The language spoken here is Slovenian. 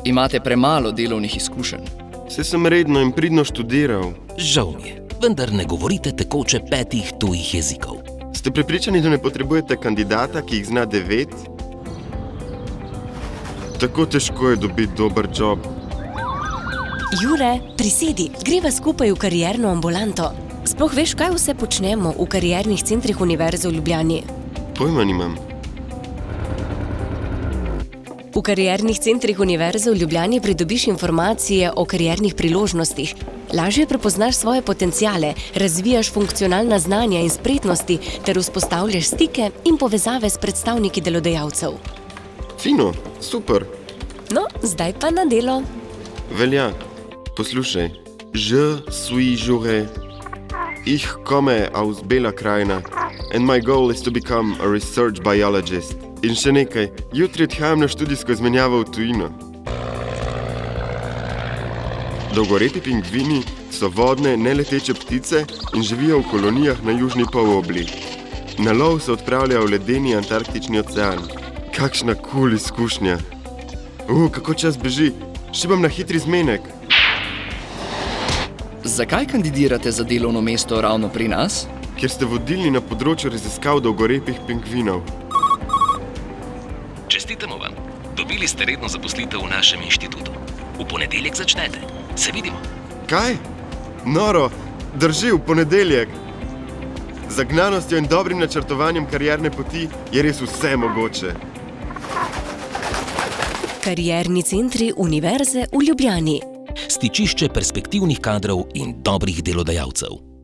Imate premalo delovnih izkušenj. Saj sem redno in pridno študiral. Žal mi je, vendar ne govorite tekoče 5 tujih jezikov. Ste prepričani, da ne potrebujete kandidata, ki jih zna 9? Tako težko je dobiti dober job. Jure, prisedi, greva skupaj v karierno ambulanto. Sploh veš, kaj vse počnemo v kariernih centrih Univerze v Ljubljani? Pojma nimam. V kariernih centrih Univerze v Ljubljani pridobiš informacije o kariernih priložnostih, lažje prepoznaš svoje potenciale, razvijaš funkcionalna znanja in spretnosti ter vzpostavljaš stike in povezave s predstavniki delodajalcev. Fino, super. No, zdaj pa na delo. Velja. Poslušaj. Je suis Jure. Ich komme aus Bela Krajina and my goal is to become a research biologist. In še nekaj, jutri odhajam na študijsko izmenjavo v tujino. Dolgorepi pingvini so vodne, neleteče ptice in živijo v kolonijah na južni polobli. Na lov se odpravljajo v ledeni Antarktični ocean. Kakšna kul izkušnja. Kako čas beži. Šibam na hitri zmenek. Zakaj kandidirate za delovno mesto ravno pri nas? Ker ste vodilni na področju raziskav dolgorepih pingvinov. Čestitamo vam. Dobili ste redno zaposlitev v našem inštitutu. V ponedeljek začnete. Se vidimo. Kaj? Noro, drži, v ponedeljek. Z zagnanostjo in dobrim načrtovanjem karierne poti je res vse mogoče. Karierni centri Univerze v Ljubljani. Stičišče perspektivnih kadrov in dobrih delodajalcev.